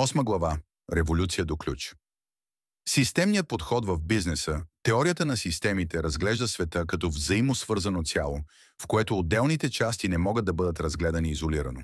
Осма глава. Революция до ключ. Системният подход в бизнеса, теорията на системите разглежда света като взаимосвързано цяло, в което отделните части не могат да бъдат разгледани изолирано.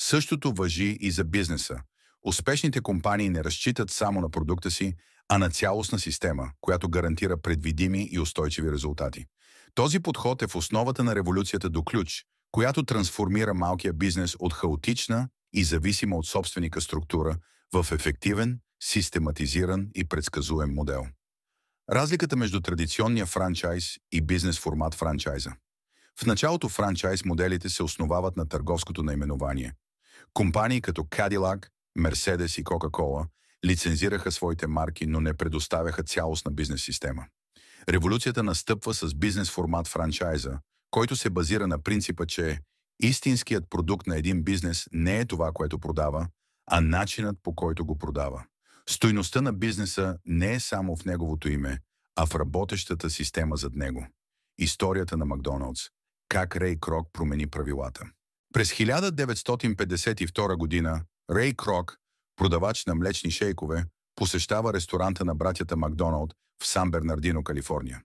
Същото важи и за бизнеса. Успешните компании не разчитат само на продукта си, а на цялостна система, която гарантира предвидими и устойчиви резултати. Този подход е в основата на революцията до ключ, която трансформира малкия бизнес от хаотична и зависима от собственика структура в ефективен, систематизиран и предсказуем модел. Разликата между традиционния франчайз и бизнес формат франчайза. В началото франчайз моделите се основават на търговското наименование. Компании като Cadillac, Mercedes и Coca-Cola лицензираха своите марки, но не предоставяха цялостна бизнес система. Революцията настъпва с бизнес формат франчайза, който се базира на принципа, че истинският продукт на един бизнес не е това, което продава, а начинът, по който го продава. Стойността на бизнеса не е само в неговото име, а в работещата система зад него. Историята на Макдоналдс. Как Рей Крок промени правилата. През 1952 година Рей Крок, продавач на млечни шейкове, посещава ресторанта на братята Макдоналд в Сан Бернардино, Калифорния.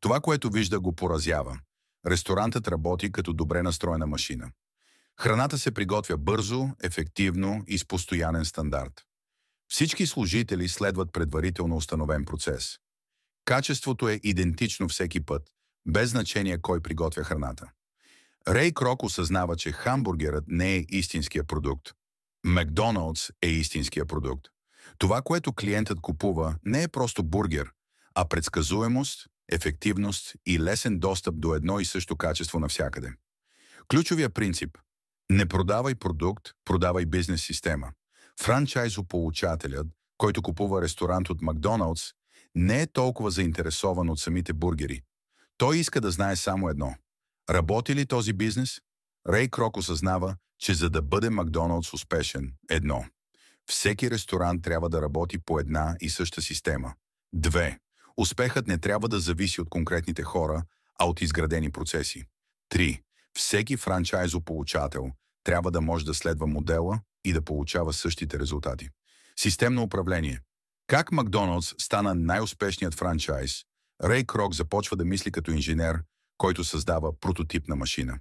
Това, което вижда, го поразява. Ресторантът работи като добре настроена машина. Храната се приготвя бързо, ефективно и с постоянен стандарт. Всички служители следват предварително установен процес. Качеството е идентично всеки път, без значение кой приготвя храната. Рей Крок осъзнава, че хамбургерът не е истинския продукт. Макдоналдс е истинския продукт. Това, което клиентът купува, не е просто бургер, а предсказуемост, ефективност и лесен достъп до едно и също качество навсякъде. Ключовия принцип – не продавай продукт, продавай бизнес система. Франчайзополучателят, който купува ресторант от Макдоналдс, не е толкова заинтересован от самите бургери. Той иска да знае само едно. Работи ли този бизнес? Рей Крок осъзнава, че за да бъде Макдоналдс успешен, едно. Всеки ресторант трябва да работи по една и съща система. Две. Успехът не трябва да зависи от конкретните хора, а от изградени процеси. Три. Всеки франчайзополучател трябва да може да следва модела и да получава същите резултати. Системно управление. Как Макдоналдс стана най-успешният франчайз? Рей Крок започва да мисли като инженер, който създава прототипна машина.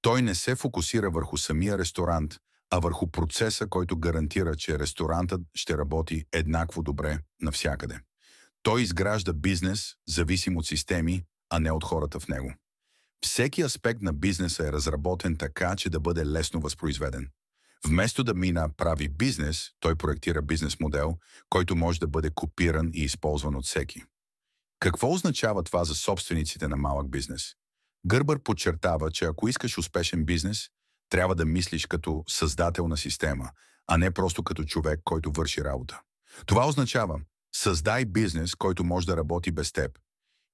Той не се фокусира върху самия ресторант, а върху процеса, който гарантира, че ресторантът ще работи еднакво добре навсякъде. Той изгражда бизнес, зависим от системи, а не от хората в него. Всеки аспект на бизнеса е разработен така, че да бъде лесно възпроизведен. Вместо да мина прави бизнес, той проектира бизнес модел, който може да бъде копиран и използван от всеки. Какво означава това за собствениците на малък бизнес? Гърбър подчертава, че ако искаш успешен бизнес, трябва да мислиш като създател на система, а не просто като човек, който върши работа. Това означава: създай бизнес, който може да работи без теб.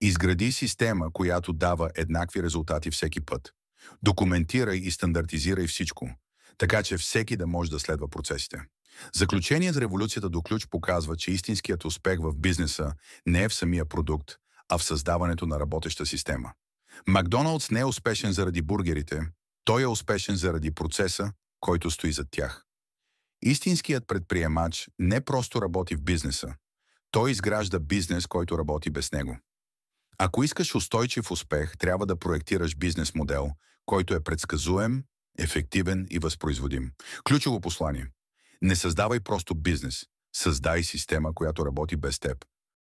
Изгради система, която дава еднакви резултати всеки път. Документирай и стандартизирай всичко, така че всеки да може да следва процесите. Заключение за революцията до ключ показва, че истинският успех в бизнеса не е в самия продукт, а в създаването на работеща система. Макдоналдс не е успешен заради бургерите, той е успешен заради процеса, който стои зад тях. Истинският предприемач не просто работи в бизнеса, той изгражда бизнес, който работи без него. Ако искаш устойчив успех, трябва да проектираш бизнес модел, който е предсказуем, ефективен и възпроизводим. Ключово послание: не създавай просто бизнес, създай система, която работи без теб.